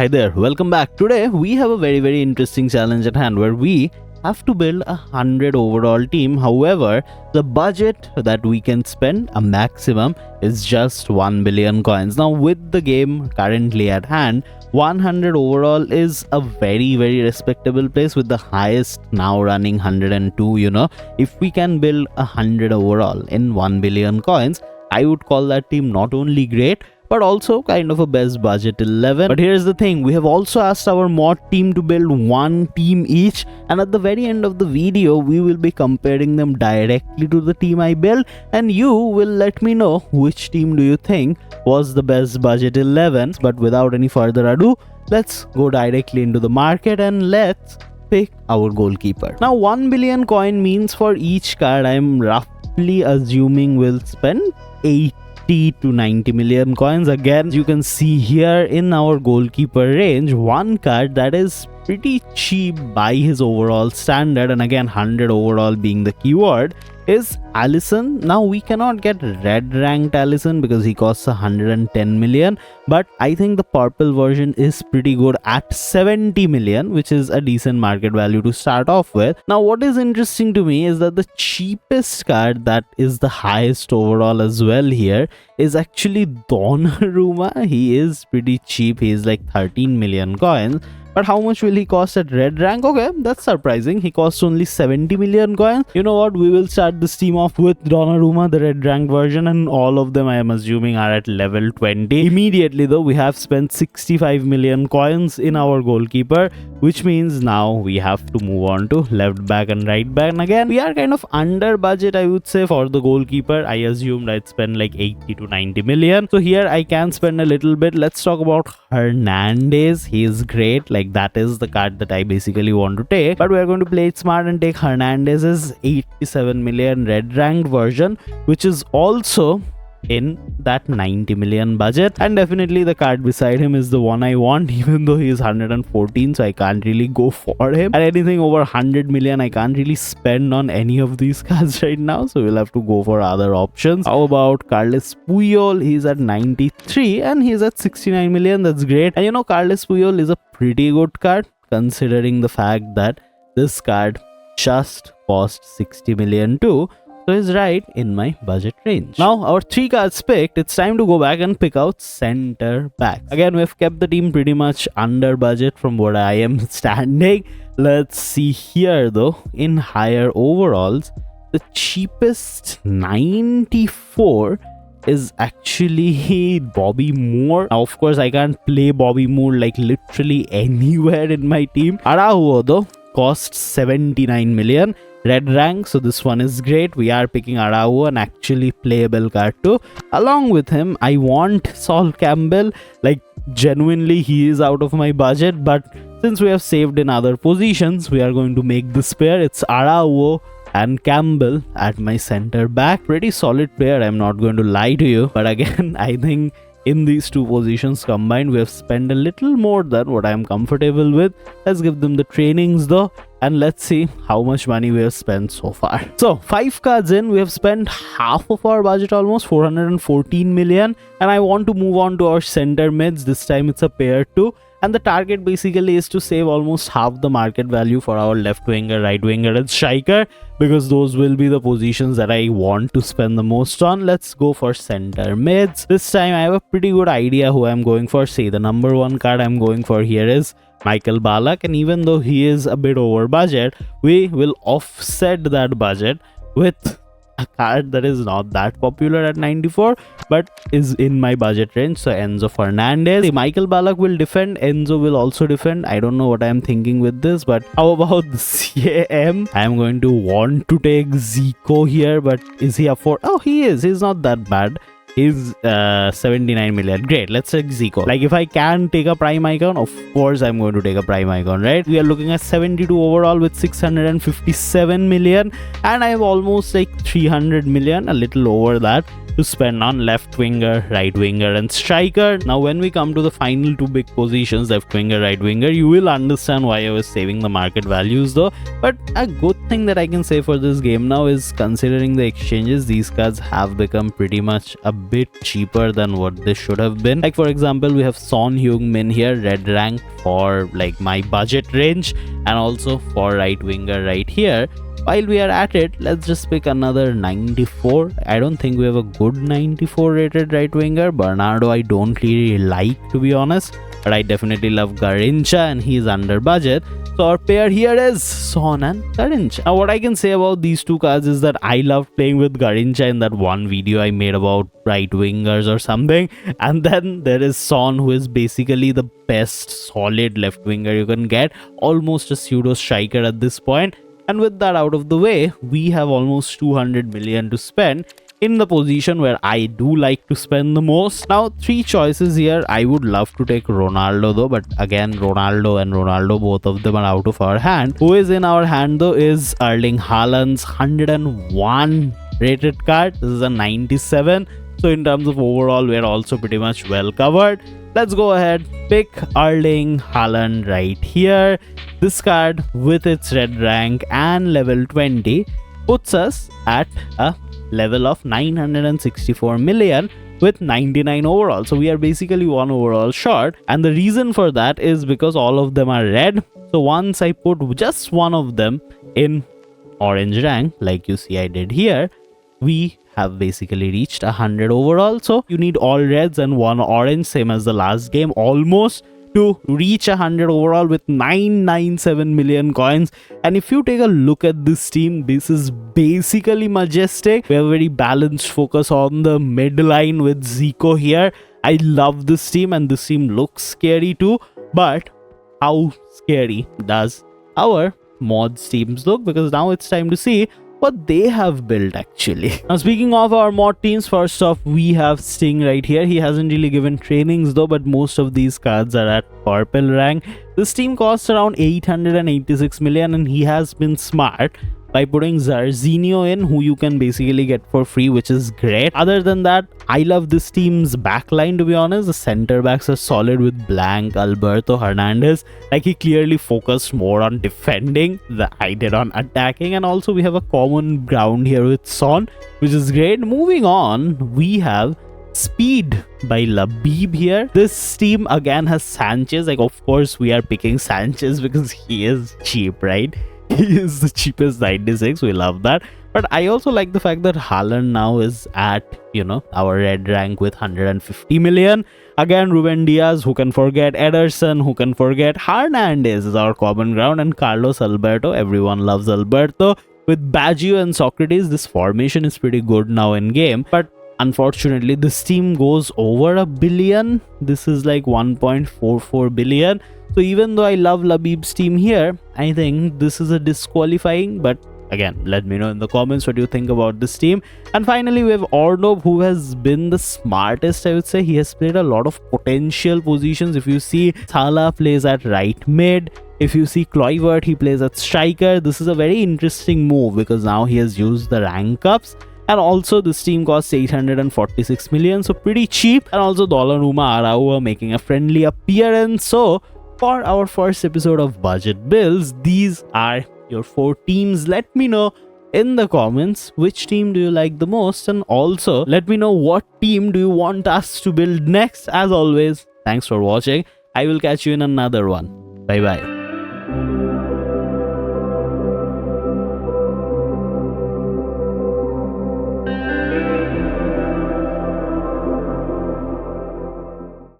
Hi there, welcome back. Today we have a very interesting challenge at hand where we have to build 100 overall team. However, the budget that we can spend, a maximum, is just 1 billion coins. Now with the game currently at hand, 100 overall is a very respectable place with the highest now running 102. If we can build 100 overall in 1 billion coins, I would call that team not only great but also kind of a best budget 11. But here's the thing, we have also asked our mod team to build one team each, and at the very end of the video we will be comparing them directly to the team I built, and you will let me know which team do you think was the best budget 11. But without any further ado, let's go directly into the market and let's pick our goalkeeper. Now 1 billion coin means for each card I'm roughly assuming we'll spend 80 to 90 million coins. Again, you can see here in our goalkeeper range, one card that is pretty cheap by his overall standard, and again 100 overall being the keyword, is Alisson. Now we cannot get red ranked Alisson because he costs 110 million, but I think the purple version is pretty good at 70 million, which is a decent market value to start off with. Now what is interesting to me is that the cheapest card that is the highest overall as well here is actually Donnarumma. He is pretty cheap, he is like 13 million coins. But how much will he cost at red rank? Okay, that's surprising. He costs only 70 million coins. You know what? We will start this team off with Donnarumma, the red rank version, and all of them I am assuming are at level 20. Immediately though, we have spent 65 million coins in our goalkeeper, which means now we have to move on to left back and right back. And again, we are kind of under budget, I would say, for the goalkeeper. I assumed I'd spend like 80 to 90 million. So here I can spend a little bit. Let's talk about Hernandez. He is great. Like, that is the card that I basically want to take, but we are going to play it smart and take Hernandez's 87 million red ranked version, which is also in that 90 million budget, and definitely the card beside him is the one I want, even though he is 114, so I can't really go for him. And anything over 100 million I can't really spend on any of these cards right now, so we'll have to go for other options. How about Carles Puyol? He's at 93 and he's at 69 million. That's great. And you know, Carles Puyol is a pretty good card considering the fact that this card just cost 60 million too. So is right in my budget range. Now our 3 cards picked, it's time to go back and pick out center backs. Again, we've kept the team pretty much under budget from what I am standing. Let's see here though, in higher overalls, the cheapest 94 is actually Bobby Moore. Now of course I can't play Bobby Moore like literally anywhere in my team. Araujo though costs 79 million. Red rank, so this one is great. We are picking Araujo, an actually playable card too. Along with him, I want Sol Campbell. Like, genuinely he is out of my budget, but since we have saved in other positions, we are going to make this pair. It's Araujo and Campbell at my center back. Pretty solid player, I'm not going to lie to you, but again I think in these two positions combined, we have spent a little more than what I am comfortable with. Let's give them the trainings though, and let's see how much money we have spent so far. So 5 cards in, we have spent half of our budget, almost 414 million, and I want to move on to our center mids. This time it's a pair too, and the target basically is to save almost half the market value for our left winger, right winger and striker, because those will be the positions that I want to spend the most on. Let's go for center mids. This time I have a pretty good idea who I'm going for. Say the number 1 card I'm going for here is Michael Ballack, and even though he is a bit over budget, we will offset that budget with a card that is not that popular at 94 but is in my budget range. So Enzo Fernandez. Michael Ballack will defend, Enzo will also defend. I don't know what I am thinking with this, but how about the CAM? I am going to want to take Zico here, but is he up for? Oh, he is. He's not that bad. He's 79 million. Great, let's take Zico. Like, if I can take a prime icon, of course I'm going to take a prime icon, right? We are looking at 72 overall with 657 million, and I have almost like 300 million, a little over that, to spend on left winger, right winger and striker. Now when we come to the final two big positions, left winger, right winger, you will understand why I was saving the market values though. But a good thing that I can say for this game now is, considering the exchanges, these cards have become pretty much a bit cheaper than what they should have been. Like for example, we have Son Heung-min here, red rank for like my budget range, and also for right winger right here. While we are at it, let's just pick another 94. I don't think we have a good 94 rated right winger. Bernardo I don't really like, to be honest, but I definitely love Garrincha and he's under budget. So our pair here is Son and Garrincha. Now what I can say about these two cards is that I love playing with Garrincha in that one video I made about right wingers or something. And then there is Son, who is basically the best solid left winger you can get, almost a pseudo striker at this point. And with that out of the way, we have almost 200 million to spend in the position where I do like to spend the most. Now, three choices here. I would love to take Ronaldo though, but again, Ronaldo and Ronaldo, both of them are out of our hand. Who is in our hand though is Erling Haaland's 101 rated card. This is a 97. So in terms of overall, we're also pretty much well covered. Let's go ahead, pick Erling Haaland right here. This card with its red rank and level 20 puts us at a level of 964 million with 99 overall. So we are basically 1 overall short, and the reason for that is because all of them are red. So once I put just one of them in orange rank, like you see I did here, we have basically reached 100 overall. So you need all reds and one orange, same as the last game almost, to reach 100 overall with 997 million coins. And if you take a look at this team, this is basically majestic. We have a very balanced focus on the midline with Zico here. I love this team, and this team looks scary too. But how scary does our mods teams look? Because now it's time to see what they have built actually. Now speaking of our mod teams, first off we have Sting right here. He hasn't really given trainings though, but most of these cards are at purple rank. This team costs around 886 million, and he has been smart by putting Zarzinho in, who you can basically get for free, which is great. Other than that, I love this team's backline, to be honest. The center backs are solid with Blanc, Alberto, Hernandez. Like, he clearly focused more on defending than I did on attacking. And also we have a common ground here with Son, which is great. Moving on, we have Speed by Labib here. This team again has Sanchez. Like, of course we are picking Sanchez because he is cheap, right? He is the cheapest 96. We love that. But I also like the fact that Haaland now is at, you know, our red rank with 150 million. Again, Ruben Diaz, who can forget? Ederson, who can forget? Hernandez is our common ground, and Carlos Alberto. Everyone loves Alberto. With Baggio and Socrates, this formation is pretty good now in game. But unfortunately, this team goes over a billion. This is like 1.44 billion. So even though I love Labib's team here, I think this is a disqualifying. But again, let me know in the comments what you think about this team. And finally, we have Arnab, who has been the smartest, I would say. He has played a lot of potential positions. If you see, Salah plays at right mid. If you see Kluivert, he plays at striker. This is a very interesting move because now he has used the rank ups. And also this team costs 846 million, so pretty cheap. And also Donnarumma, Araujo making a friendly appearance. So for our first episode of budget builds, these are your 4 teams. Let me know in the comments which team do you like the most, and also let me know what team do you want us to build next. As always, thanks for watching. I will catch you in another one. Bye bye.